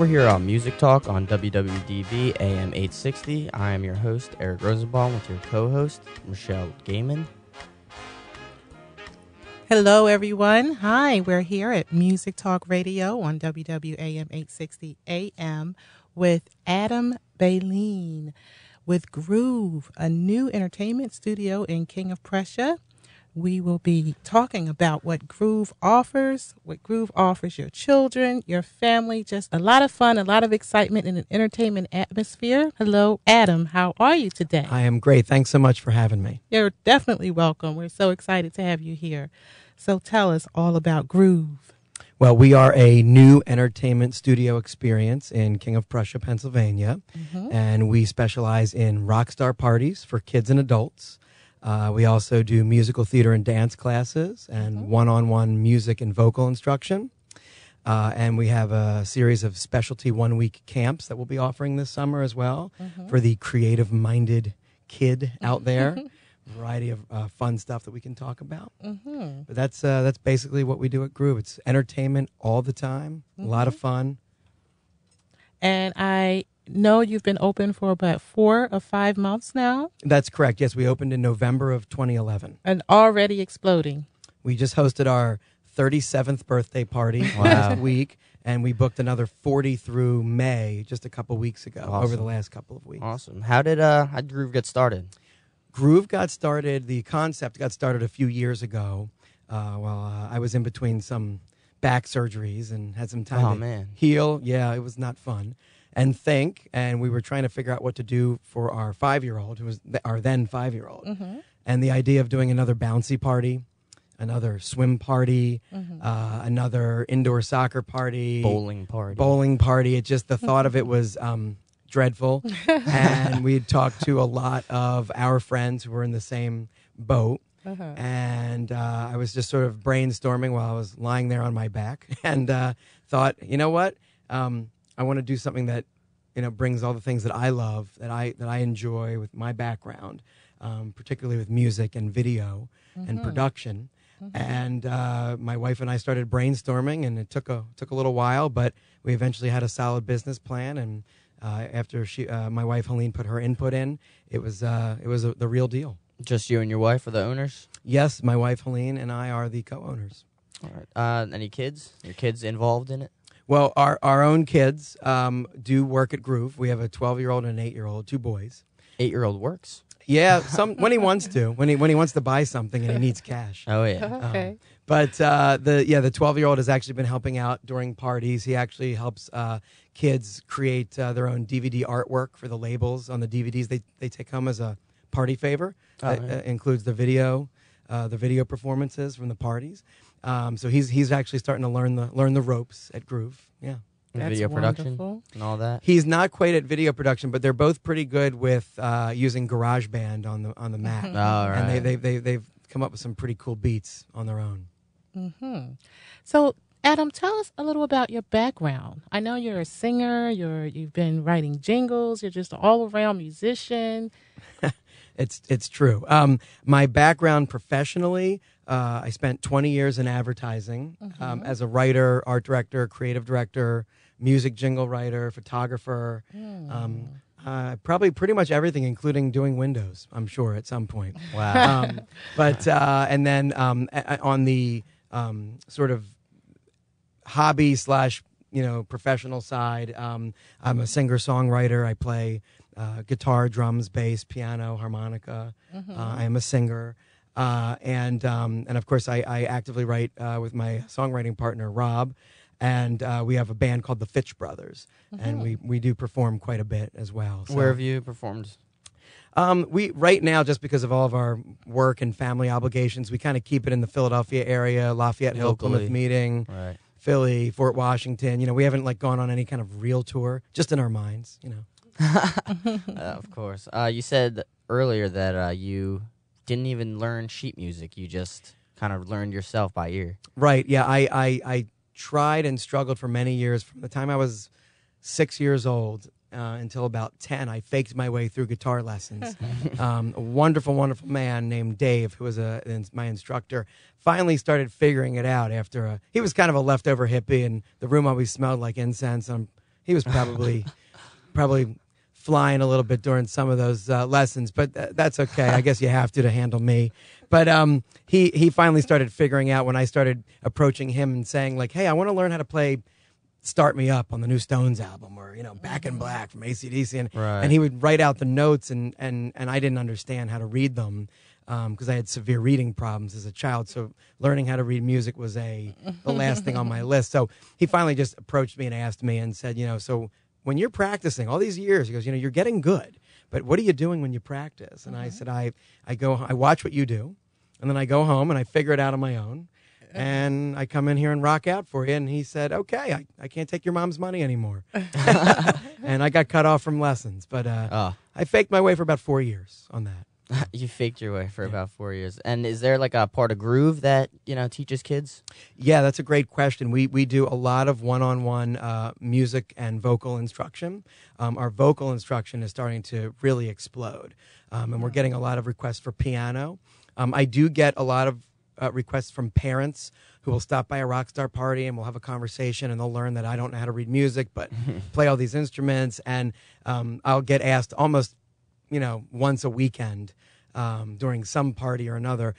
We're here on Music Talk on WWDB AM 860. I am your host, Eric Rosenbaum, with your co-host, Michelle Gaiman. Hello, everyone. Hi, we're here at Music Talk Radio on WWAM 860 AM with Adam Bailine with Groove, a new entertainment studio in King of Prussia. We will be talking about what Groove offers your children, your family, just a lot of fun, a lot of excitement in an entertainment atmosphere. Hello, Adam. How are you today? I am great. Thanks so much for having me. You're definitely welcome. We're so excited to have you here. So tell us all about Groove. Well, we are a new entertainment studio experience in King of Prussia, Pennsylvania, and we specialize in rock star parties for kids and adults. We also do musical theater and dance classes and one-on-one music and vocal instruction. And we have a series of specialty one-week camps that we'll be offering this summer as well for the creative-minded kid out there. Variety of fun stuff that we can talk about. But that's basically what we do at Groove. It's entertainment all the time, a lot of fun. And I know you've been open for about 4 or 5 months now. That's correct. Yes, we opened in November of 2011. And already exploding. We just hosted our 37th birthday party last week, and we booked another 40 through May just a couple weeks ago, over the last couple of weeks. Awesome. How did Groove get started? Groove got started, the concept got started a few years ago while I was in between some back surgeries and had some time to heal. Yeah, it was not fun. And think, and we were trying to figure out what to do for our 5-year-old, who was our then 5-year-old. And the idea of doing another bouncy party, another swim party, another indoor soccer party. Bowling party. It just, the thought of it was dreadful. And we talked to a lot of our friends who were in the same boat. And I was just sort of brainstorming while I was lying there on my back and thought, you know what? I want to do something that, brings all the things that I love, that I enjoy with my background, particularly with music and video and production. And my wife and I started brainstorming, and it took a little while, but we eventually had a solid business plan. And after my wife Helene put her input in, it was the real deal. Just you and your wife are the owners? Yes, my wife Helene and I are the co-owners. All right. Any kids? Your kids involved in it? Well, our own kids do work at Groove. We have a 12-year-old and an 8-year-old, 2 boys. 8-year-old works? Yeah, when he wants to, when he wants to buy something and he needs cash. Oh yeah. Okay. But the 12-year-old has actually been helping out during parties. He actually helps kids create their own DVD artwork for the labels on the DVDs they take home as a party favor. That includes the video performances from the parties. So he's actually starting to learn the ropes at Groove. Yeah. Video production and all that. He's not quite at video production, but they're both pretty good with using GarageBand on the Mac. All right. And they've come up with some pretty cool beats on their own. So, Adam, tell us a little about your background. I know you're a singer. You've been writing jingles. You're just an all-around musician. It's true. My background professionally, I spent 20 years in advertising as a writer, art director, creative director, music jingle writer, photographer. Probably pretty much everything, including doing windows, I'm sure, at some point. Wow. And then on the sort of hobby / professional side, I'm a singer-songwriter. I play guitar, drums, bass, piano, harmonica. I am a singer. And of course, I actively write with my songwriting partner, Rob. And we have a band called the Fitch Brothers. And we do perform quite a bit as well. So. Where have you performed? We right now, just because of all of our work and family obligations, we kind of keep it in the Philadelphia area, Lafayette Hill, Plymouth Meeting, Philly, Fort Washington. We haven't gone on any kind of real tour, just in our minds, Of course. You said earlier that you didn't even learn sheet music. You just kind of learned yourself by ear. Right. Yeah. I tried and struggled for many years. From the time I was 6 years old until about 10, I faked my way through guitar lessons. A wonderful, wonderful man named Dave, who was my instructor, finally started figuring it out after he was kind of a leftover hippie, and the room always smelled like incense. He was probably flying a little bit during some of those lessons, but that's okay. I guess you have to handle me. But he finally started figuring out when I started approaching him and saying like, hey, I want to learn how to play Start Me Up on the new Stones album, or Back in Black from AC/DC, and he would write out the notes, and I didn't understand how to read them because I had severe reading problems as a child. So learning how to read music was the last thing on my list. So he finally just approached me and asked me and said, so when you're practicing all these years, he goes, you're getting good, but what are you doing when you practice? And I said, I watch what you do, and then I go home and I figure it out on my own. And I come in here and rock out for you. And he said, okay, I can't take your mom's money anymore. And I got cut off from lessons. But I faked my way for about 4 years on that. You faked your way for about 4 years. And is there like a part of Groove that, teaches kids? Yeah, that's a great question. We do a lot of one-on-one music and vocal instruction. Our vocal instruction is starting to really explode. And we're getting a lot of requests for piano. I do get a lot of requests from parents who will stop by a rock star party and we'll have a conversation, and they'll learn that I don't know how to read music but play all these instruments. And I'll get asked almost once a weekend during some party or another.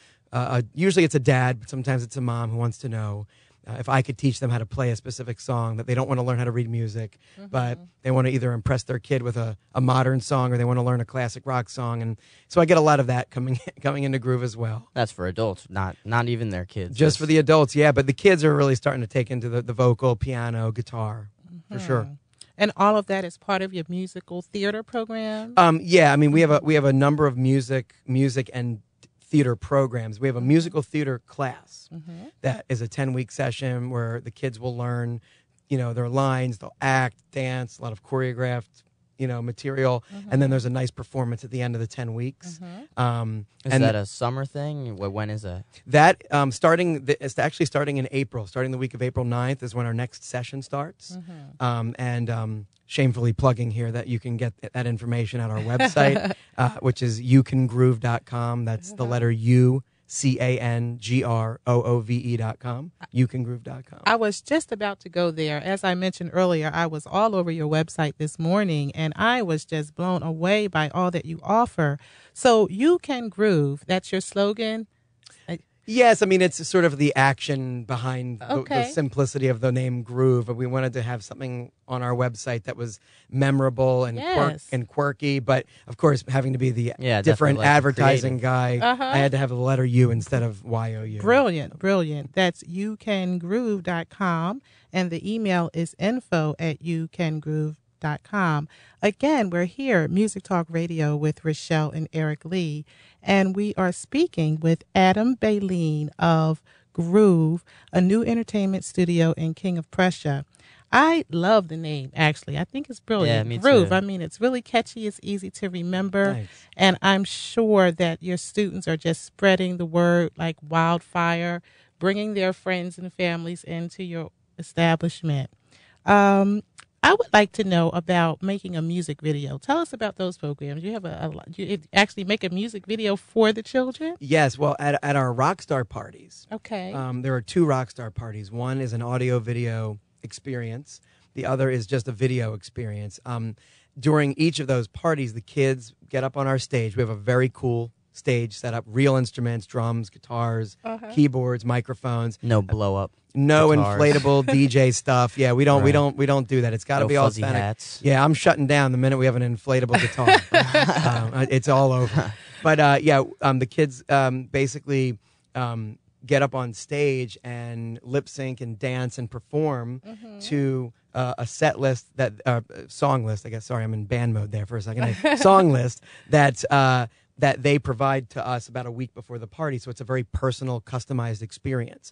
Usually it's a dad, but sometimes it's a mom who wants to know if I could teach them how to play a specific song, that they don't want to learn how to read music, but they want to either impress their kid with a modern song, or they want to learn a classic rock song. And so I get a lot of that coming into Groove as well. That's for adults, not even their kids. Just for the adults, yeah. But the kids are really starting to take into the vocal, piano, guitar, for sure. And all of that is part of your musical theater program? Yeah, I mean, we have a number of music and theater programs. We have a musical theater class that is a 10-week session where the kids will learn, their lines, they'll act, dance, a lot of choreographed, material, and then there's a nice performance at the end of the 10 weeks. Is that a summer thing? When is that? That it's actually starting in April. Starting the week of April 9th is when our next session starts. Shamefully plugging here that you can get that information at our website, which is youcangroove.com. That's the letter U, CANGROOVE.com, youcangroove.com. I was just about to go there. As I mentioned earlier, I was all over your website this morning, and I was just blown away by all that you offer. So You Can Groove, that's your slogan? Yes, I mean, it's sort of the action behind the simplicity of the name Groove. We wanted to have something on our website that was memorable and quirky, but of course, having to be the different advertising guy, I had to have the letter U instead of YOU. Brilliant. That's youcangroove.com, and the email is info@youcangroove.com. Again, we're here at Music Talk Radio with Rochelle and Eric Lee, and we are speaking with Adam Bailine of Groove, a new entertainment studio in King of Prussia. I love the name, actually. I think it's brilliant. Yeah, me Groove. too. I mean, it's really catchy. It's easy to remember. Nice. And I'm sure that your students are just spreading the word like wildfire, bringing their friends and families into your establishment. I would like to know about making a music video. Tell us about those programs. You have you actually make a music video for the children? Yes. Well, at our Rockstar parties, okay, there are two Rockstar parties. One is an audio video experience. The other is just a video experience. During each of those parties, the kids get up on our stage. We have a very cool stage set up, real instruments, drums, guitars, keyboards, microphones. No blow up. No guitars. Inflatable DJ stuff. Yeah, we don't do that. It's got to be fuzzy authentic. hats. Yeah, I'm shutting down the minute we have an inflatable guitar. It's all over. But the kids basically get up on stage and lip sync and dance and perform to a set list song list. I guess. Sorry, I'm in band mode there for a second. A song list that they provide to us about a week before the party. So it's a very personal, customized experience.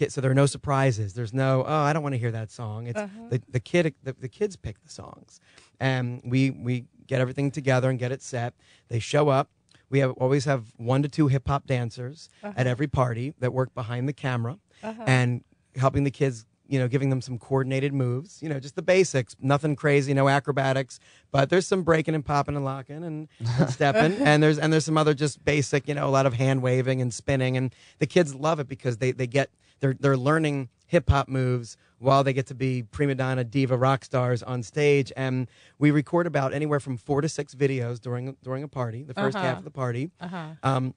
So there are no surprises. There's no, I don't want to hear that song. It's the kids pick the songs. And we get everything together and get it set. They show up. We always have 1 to 2 hip-hop dancers at every party that work behind the camera and helping the kids, giving them some coordinated moves, just the basics, nothing crazy, no acrobatics, but there's some breaking and popping and locking and stepping, and there's some other just basic, a lot of hand waving and spinning, and the kids love it because they're learning hip hop moves while they get to be prima donna, diva, rock stars on stage. And we record about anywhere from 4 to 6 videos during a party, the first half of the party. And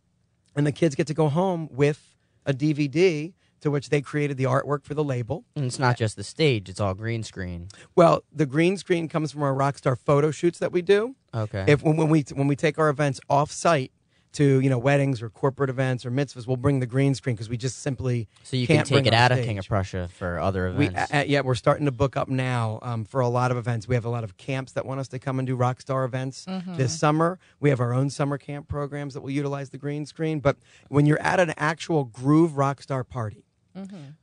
the kids get to go home with a DVD to which they created the artwork for the label. And it's not just the stage, it's all green screen. Well, the green screen comes from our Rockstar photo shoots that we do. Okay. When we take our events off-site to weddings or corporate events or mitzvahs, we'll bring the green screen because we just simply So you can't can take bring it our out of stage. King of Prussia for other events. We're starting to book up now for a lot of events. We have a lot of camps that want us to come and do Rockstar events this summer. We have our own summer camp programs that will utilize the green screen. But when you're at an actual Groove Rockstar party,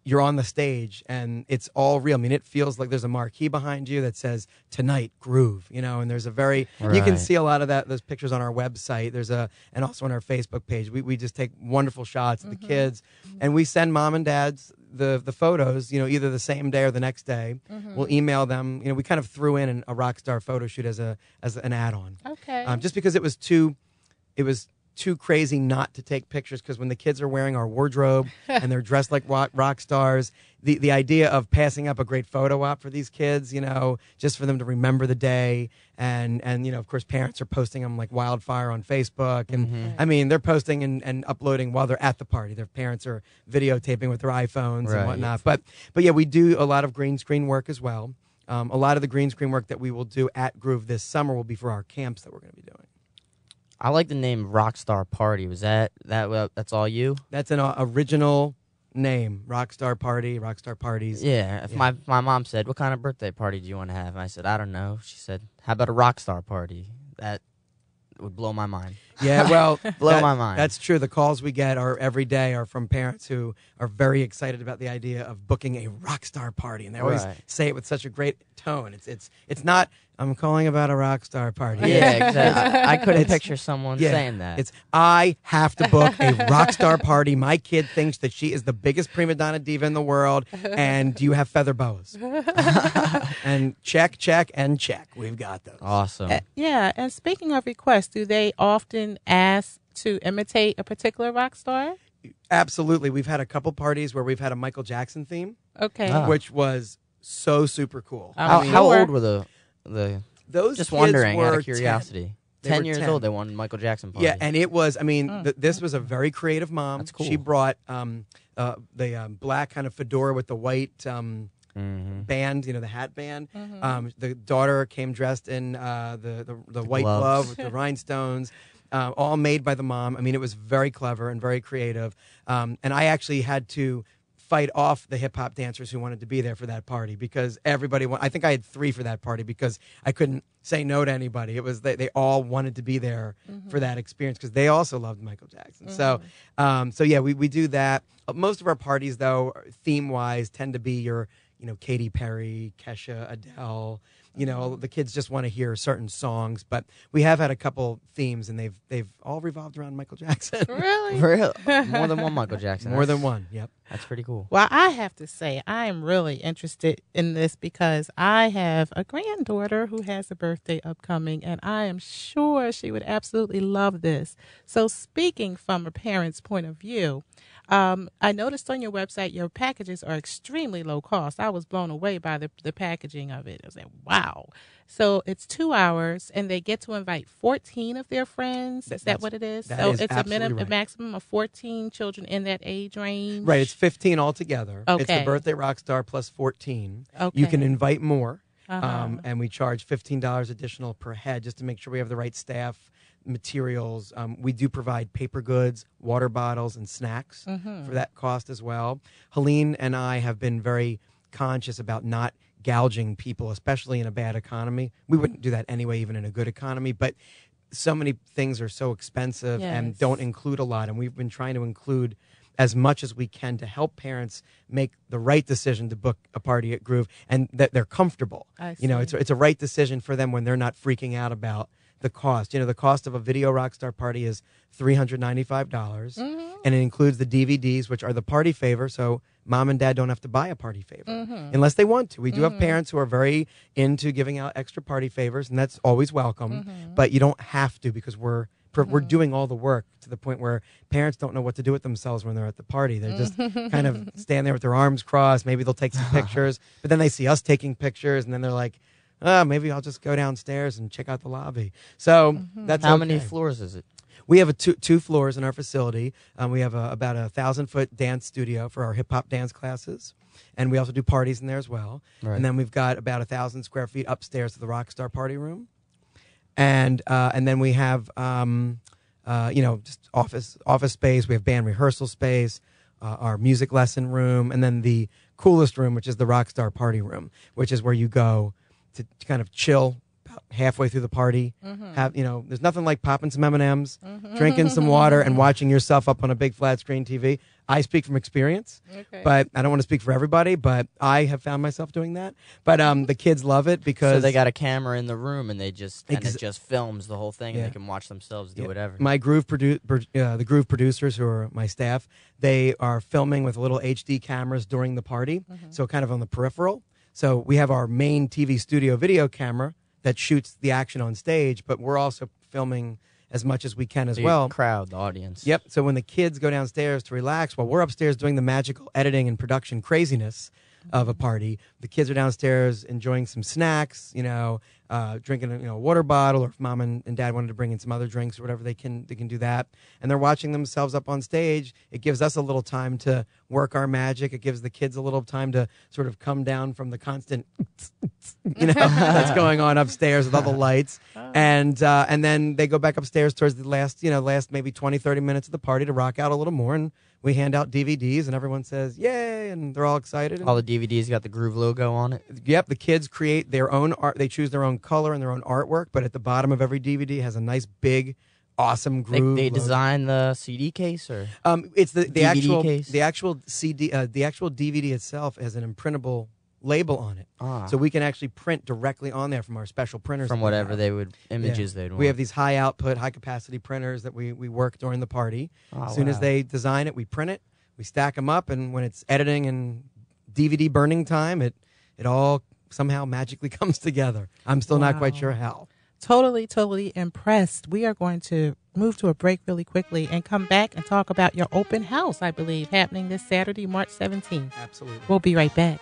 you're on the stage and it's all real. I mean, it feels like there's a marquee behind you that says "Tonight Groove," and there's a very you can see a lot of those pictures on our website. And also on our Facebook page. We just take wonderful shots of the kids, and we send mom and dads the photos. Either the same day or the next day. We'll email them. We kind of threw in a Rockstar photo shoot as an add-on. Okay. Just because it was too crazy not to take pictures, because when the kids are wearing our wardrobe and they're dressed like rock stars, the idea of passing up a great photo op for these kids, just for them to remember the day, and of course parents are posting them like wildfire on Facebook, and I mean they're posting and uploading while they're at the party. Their parents are videotaping with their iPhones and whatnot. But yeah, we do a lot of green screen work as well. A lot of the green screen work that we will do at Groove this summer will be for our camps that we're going to be doing. I like the name Rockstar Party. Was that's all you? That's an original name. Rockstar Party, Rockstar Parties. Yeah. If my mom said, "What kind of birthday party do you want to have?" And I said, "I don't know." She said, "How about a Rockstar Party?" That would blow my mind. Yeah, well, Blow my mind. That's true. The calls we get every day are from parents who are very excited about the idea of booking a Rockstar Party, and they always say it with such a great tone. It's not, "I'm calling about a Rockstar Party." Yeah, exactly. I couldn't picture someone saying that. It's, "I have to book a Rockstar Party. My kid thinks that she is the biggest prima donna diva in the world, and do you have feather boas?" And check, and check. We've got those. Awesome. Yeah, and speaking of requests, do they often ask to imitate a particular rock star? Absolutely. We've had a couple parties where we've had a Michael Jackson theme, Okay. which was so super cool. How old were the Those just kids were out were of curiosity. 10. They 10 were years 10. old, they won Michael Jackson party. Yeah, and it was, I mean, this was a very creative mom. That's cool. She brought the black kind of fedora with the white band, the hat band. The daughter came dressed in the white gloves. glove with the rhinestones, all made by the mom. I mean, it was very clever and very creative. And I actually had to fight off the hip-hop dancers who wanted to be there for that party, because everybody I think I had 3 for that party because I couldn't say no to anybody. It was they all wanted to be there for that experience because they also loved Michael Jackson. So yeah, we do that. Most of our parties, though, theme-wise, tend to be your Katy Perry, Kesha, Adele. The kids just want to hear certain songs, but we have had a couple themes, and they've all revolved around Michael Jackson. Really? Real? More than one Michael Jackson. More than one. Yep. That's pretty cool. Well, I have to say, I am really interested in this because I have a granddaughter who has a birthday upcoming, and I am sure she would absolutely love this. So speaking from a parent's point of view, I noticed on your website your packages are extremely low cost. I was blown away by the packaging of it. I was like, wow. So it's 2 hours, and they get to invite 14 of their friends. Is that what it is? That so is it's absolutely a maximum of 14 children in that age range? Right, it's 15 altogether. Okay. It's the birthday rock star plus 14. Okay. You can invite more, and we charge $15 additional per head just to make sure we have the right staff, materials. We do provide paper goods, water bottles, and snacks for that cost as well. Helene and I have been very conscious about not gouging people, especially in a bad economy. We wouldn't do that anyway, even in a good economy, but so many things are so expensive and don't include a lot, and we've been trying to include as much as we can to help parents make the right decision to book a party at Groove, and that they're comfortable. It's a right decision for them when they're not freaking out about the cost. The cost of a video Rockstar party is $395, and it includes the DVDs, which are the party favor, so mom and dad don't have to buy a party favor unless they want to. We do have parents who are very into giving out extra party favors, and that's always welcome, but you don't have to because we're we're doing all the work to the point where parents don't know what to do with themselves when they're at the party. They're just kind of stand there with their arms crossed. Maybe they'll take some pictures, but then they see us taking pictures, and then they're like, "Oh, maybe I'll just go downstairs and check out the lobby." So that's How many floors is it? We have two floors in our facility. We have about a 1,000-foot dance studio for our hip hop dance classes, and we also do parties in there as well. Right. And then we've got about 1,000 square feet upstairs to the Rockstar Party Room, and then we have just office space. We have band rehearsal space, our music lesson room, and then the coolest room, which is the Rockstar Party Room, which is where you go to kind of chill halfway through the party. Have there's nothing like popping some M&Ms, drinking some water, and watching yourself up on a big flat screen TV. I speak from experience, but I don't want to speak for everybody, but I have found myself doing that. But the kids love it because so they got a camera in the room and it just films the whole thing, and they can watch themselves do whatever. My the Groove producers, who are my staff, they are filming with little HD cameras during the party, so kind of on the peripheral. So we have our main TV studio video camera that shoots the action on stage, but we're also filming as much as we can as well. Crowd, the audience. Yep. So when the kids go downstairs to relax, while we're upstairs doing the magical editing and production craziness of a party, the kids are downstairs enjoying some snacks, drinking a water bottle, or if mom and dad wanted to bring in some other drinks or whatever, they can do that. And they're watching themselves up on stage. It gives us a little time to work our magic. It gives the kids a little time to sort of come down from the constant that's going on upstairs with all the lights. And then they go back upstairs towards the last maybe 20, 30 minutes of the party to rock out a little more, and we hand out DVDs, and everyone says, yay, and they're all excited. All the DVDs got the Groove logo on it? Yep, the kids create their own art. They choose their own color and their own artwork, but at the bottom of every DVD has a nice, big, awesome Groove They logo. design the CD case? Or it's the DVD actual case? The actual CD, the actual DVD itself has an imprintable label on it. So we can actually print directly on there from our special printers. From whatever they'd want. We have these high output, high capacity printers that we work during the party. As soon as they design it, we print it, we stack them up, and when it's editing and DVD burning time, it all somehow magically comes together. I'm still not quite sure how. Totally impressed. We are going to move to a break really quickly and come back and talk about your open house, I believe, happening this Saturday, March 17th. Absolutely. We'll be right back.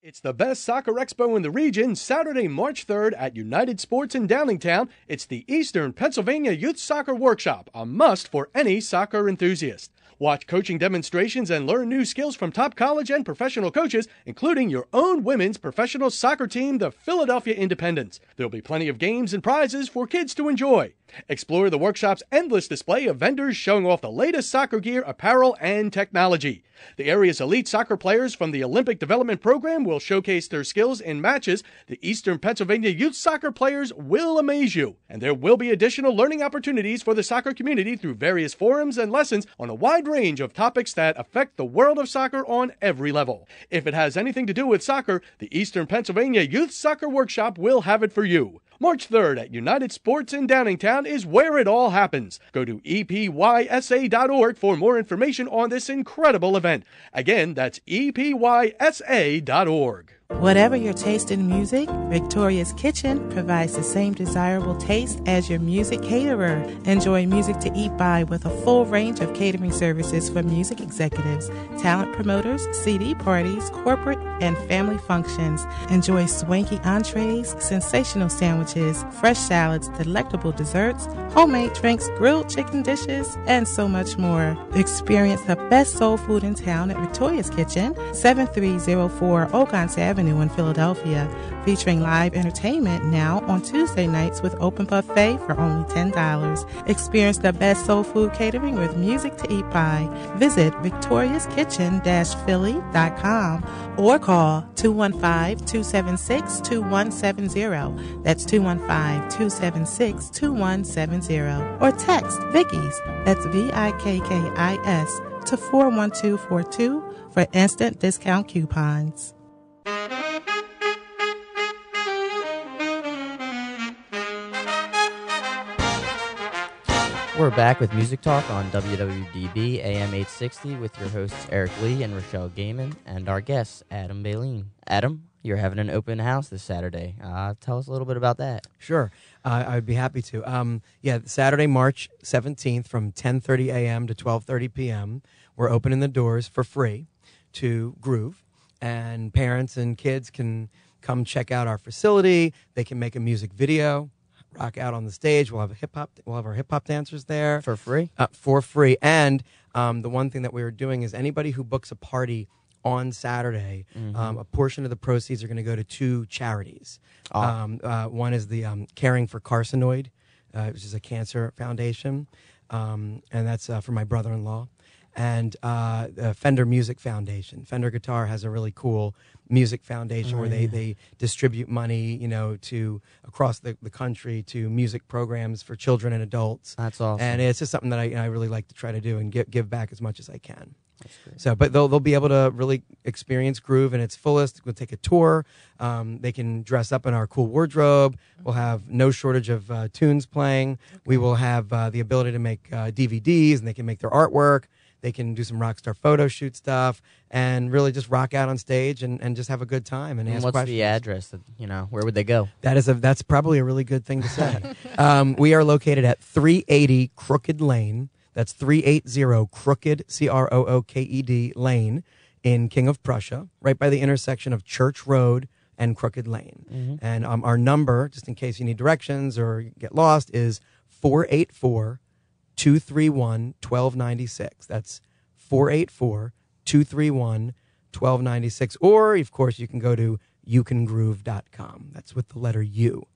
It's the best soccer expo in the region, Saturday, March 3rd at United Sports in Downingtown. It's the Eastern Pennsylvania Youth Soccer Workshop, a must for any soccer enthusiast. Watch coaching demonstrations and learn new skills from top college and professional coaches, including your own women's professional soccer team, the Philadelphia Independents. There'll be plenty of games and prizes for kids to enjoy. Explore the workshop's endless display of vendors showing off the latest soccer gear, apparel, and technology. The area's elite soccer players from the Olympic Development Program will showcase their skills in matches. The Eastern Pennsylvania youth soccer players will amaze you. And there will be additional learning opportunities for the soccer community through various forums and lessons on a wide range of topics that affect the world of soccer on every level. If it has anything to do with soccer, the Eastern Pennsylvania Youth Soccer Workshop will have it for you. March 3rd at United Sports in Downingtown is where it all happens. Go to epysa.org for more information on this incredible event. Again, that's epysa.org. Whatever your taste in music, Victoria's Kitchen provides the same desirable taste as your music caterer. Enjoy music to eat by with a full range of catering services for music executives, talent promoters, CD parties, corporate and family functions. Enjoy swanky entrees, sensational sandwiches, fresh salads, delectable desserts, homemade drinks, grilled chicken dishes, and so much more. Experience the best soul food in town at Victoria's Kitchen, 7304 Oakons Avenue in Philadelphia, featuring live entertainment now on Tuesday nights with open buffet for only $10. Experience the best soul food catering with music to eat by. Visit victoriaskitchen-philly.com or call 215-276-2170. That's 215-276-2170. Or text Vickies, that's VIKKIS, to 41242 for instant discount coupons. We're back with Music Talk on WWDB AM 860 with your hosts Eric Lee and Rochelle Gaiman and our guest, Adam Bailine. Adam, you're having an open house this Saturday. Tell us a little bit about that. Sure. I would be happy to. Saturday, March 17th from 10:30 a.m. to 12:30 p.m. We're opening the doors for free to Groove, and parents and kids can come check out our facility. They can make a music video, rock out on the stage. We'll have our hip hop dancers there For free? For free. And the one thing that we were doing is anybody who books a party on Saturday, a portion of the proceeds are going to go to 2 charities. One is the Caring for Carcinoid, which is a cancer foundation, and that's for my brother-in-law. And the Fender Music Foundation. Fender Guitar has a really cool music foundation where they distribute money, to across the country to music programs for children and adults. That's awesome. And it's just something that I really like to try to do and give back as much as I can. So, but they'll be able to really experience Groove in its fullest. We'll take a tour. They can dress up in our cool wardrobe. We'll have no shortage of tunes playing. We will have the ability to make DVDs, and they can make their artwork. They can do some rock star photo shoot stuff and really just rock out on stage and just have a good time and ask what's questions. the address? Where would they go? That's probably a really good thing to say. We are located at 380 Crooked Lane. That's 380 Crooked, Crooked Lane in King of Prussia, right by the intersection of Church Road and Crooked Lane. And our number, just in case you need directions or get lost, is 484-231-1296. That's 484-231-1296. Or, of course, you can go to youcangroove.com. That's with the letter U,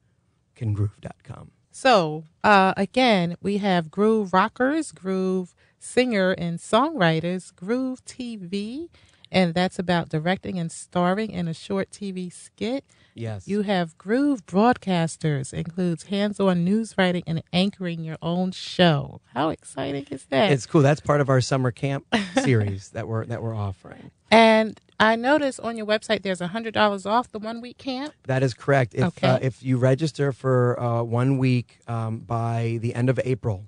cangroove.com. So, again, we have Groove Rockers, Groove Singer and Songwriters, Groove TV, and that's about directing and starring in a short TV skit. Yes. You have Groove Broadcasters, includes hands-on news writing and anchoring your own show. How exciting is that? It's cool. That's part of our summer camp series that we're offering. And I noticed on your website there's $100 off the 1 week camp. That is correct. If you register for 1 week by the end of April,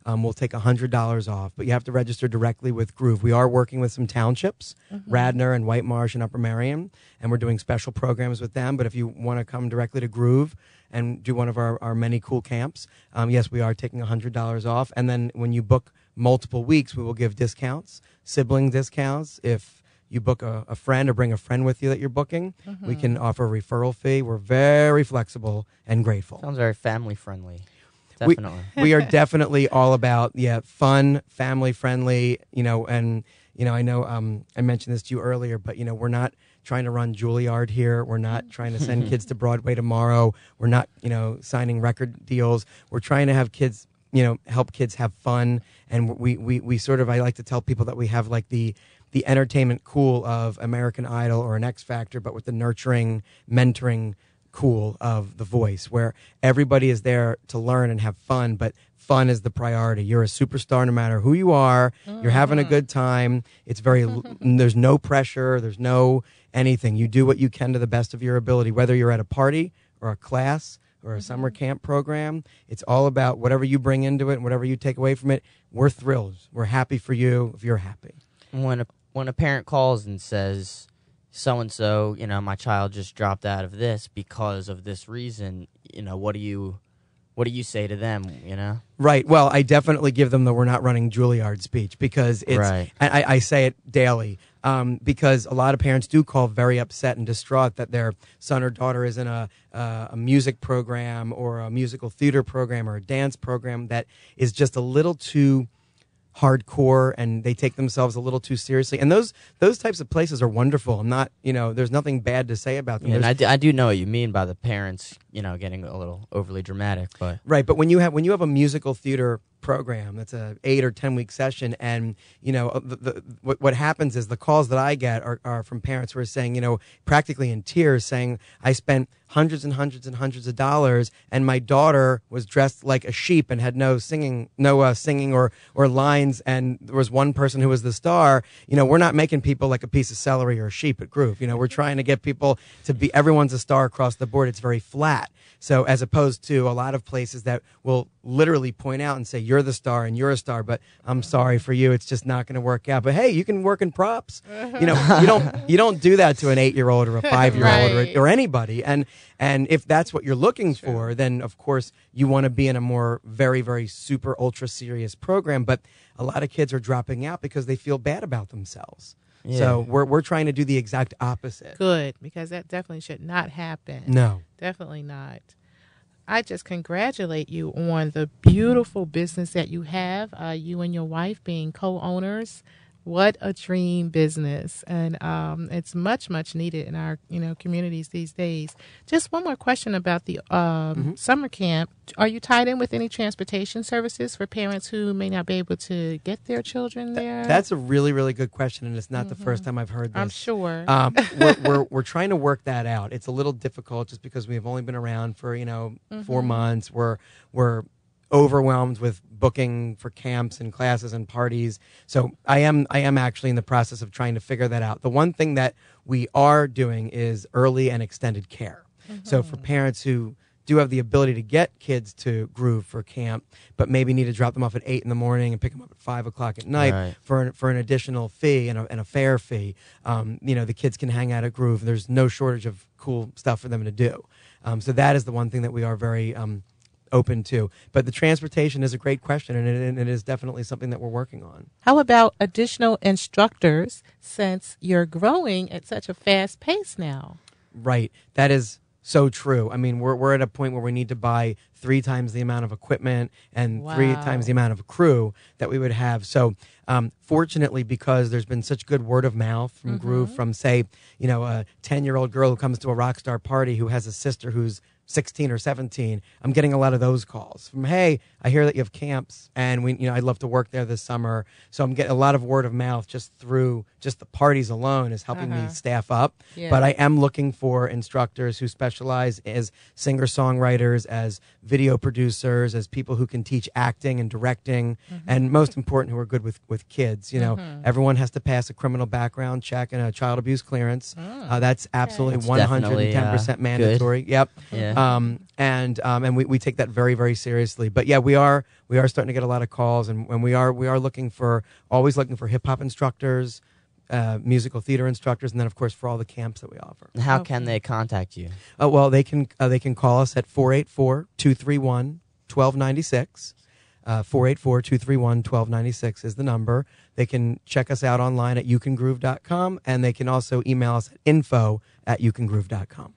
we'll take $100 off. But you have to register directly with Groove. We are working with some townships, Radnor and White Marsh and Upper Merion, and we're doing special programs with them. But if you want to come directly to Groove and do one of our many cool camps, yes, we are taking $100 off. And then when you book multiple weeks, we will give discounts, sibling discounts. If you book a friend or bring a friend with you that you're booking, we can offer a referral fee. We're very flexible and grateful. Sounds very family friendly. Definitely. We are definitely all about, fun, family friendly, and, I know I mentioned this to you earlier, but, we're not trying to run Juilliard here. We're not trying to send kids to Broadway tomorrow. We're not, signing record deals. We're trying to have kids, help kids have fun. And we sort of, I like to tell people that we have like the entertainment cool of American Idol or an X Factor, but with the nurturing, mentoring cool of The Voice, where everybody is there to learn and have fun, but fun is the priority. You're a superstar no matter who you are. You're having a good time. It's there's no pressure. There's no anything. You do what you can to the best of your ability, whether you're at a party or a class or a summer camp program. It's all about whatever you bring into it and whatever you take away from it. We're thrilled. We're happy for you if you're happy. When a parent calls and says, so-and-so, my child just dropped out of this because of this reason, what do you say to them, Right. Well, I definitely give them the "we're not running Juilliard" speech, because it's, right. I say it daily, because a lot of parents do call very upset and distraught that their son or daughter is in a music program or a musical theater program or a dance program that is just a little too hardcore, and they take themselves a little too seriously. And those types of places are wonderful. I'm not, there's nothing bad to say about them. Yeah, and I do know what you mean by the parents, getting a little overly dramatic, but right. But when you have a musical theater program that's a 8 or 10 week session, and what happens is the calls that I get are from parents who are saying, practically in tears, saying, I spent hundreds and hundreds and hundreds of dollars, and my daughter was dressed like a sheep and had no singing or lines, and there was one person who was the star. We're not making people like a piece of celery or a sheep at Groove. We're trying to get people to be, everyone's a star across the board. It's very flat. So as opposed to a lot of places that will literally point out and say, you're the star and you're a star, but I'm sorry for you, it's just not going to work out. But hey, you can work in props. You don't do that to an 8-year-old or a 5-year-old Right. or anybody. And if that's what you're looking for, then of course you want to be in a more very, very super ultra serious program. But a lot of kids are dropping out because they feel bad about themselves. Yeah. So we're trying to do the exact opposite. Good, because that definitely should not happen. No. Definitely not. I just congratulate you on the beautiful business that you have, you and your wife being co-owners. What a dream business. And it's much, much needed in our communities these days. Just one more question about the summer camp. Are you tied in with any transportation services for parents who may not be able to get their children there? That's a really, really good question, and it's not the first time I've heard this. I'm sure. We're trying to work that out. It's a little difficult just because we've only been around for 4 months. We're overwhelmed with booking for camps and classes and parties. So I am actually in the process of trying to figure that out. The one thing that we are doing is early and extended care. So for parents who do have the ability to get kids to Groove for camp, but maybe need to drop them off at 8 in the morning and pick them up at 5 o'clock at night Right. for an additional fee and a fare fee, the kids can hang out at Groove. There's no shortage of cool stuff for them to do. So that is the one thing that we are very open to. But the transportation is a great question, and it is definitely something that we're working on. How about additional instructors, since you're growing at such a fast pace now? Right. That is so true. I mean, we're at a point where we need to buy 3 times the amount of equipment and Wow. 3 times the amount of crew that we would have. So fortunately, because there's been such good word of mouth from Groove, from say, a 10-year-old girl who comes to a rock star party who has a sister who's 16 or 17, I'm getting a lot of those calls from, hey, I hear that you have camps and I'd love to work there this summer. So I'm getting a lot of word of mouth just through just the parties alone is helping me staff up. Yeah. But I am looking for instructors who specialize as singer-songwriters, as video producers, as people who can teach acting and directing, and most important, who are good with kids. Everyone has to pass a criminal background check and a child abuse clearance. That's absolutely That's 110% mandatory. good. Yep. Yeah. And we take that very, very seriously. But yeah, we are starting to get a lot of calls, and we are always looking for hip hop instructors, musical theater instructors, and then of course for all the camps that we offer. How can they contact you? Well, they can call us at 484-231-1296. 484-231-1296 is the number. They can check us out online at youcangroove.com, and they can also email us at info@youcangroove.com.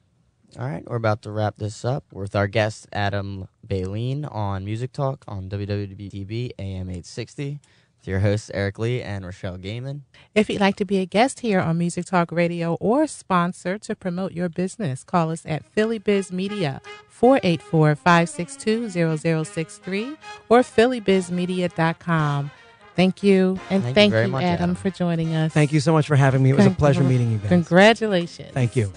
All right, we're about to wrap this up with our guest, Adam Bailine, on Music Talk on WWDB AM 860. With your hosts, Eric Lee and Rochelle Gaiman. If you'd like to be a guest here on Music Talk Radio or sponsor to promote your business, call us at Philly Biz Media, 484-562-0063 or phillybizmedia.com. Thank you. And Thank you thank very you, much, Adam, Adam. for joining us. Thank you so much for having me. It was a pleasure meeting you guys. Congratulations. Thank you.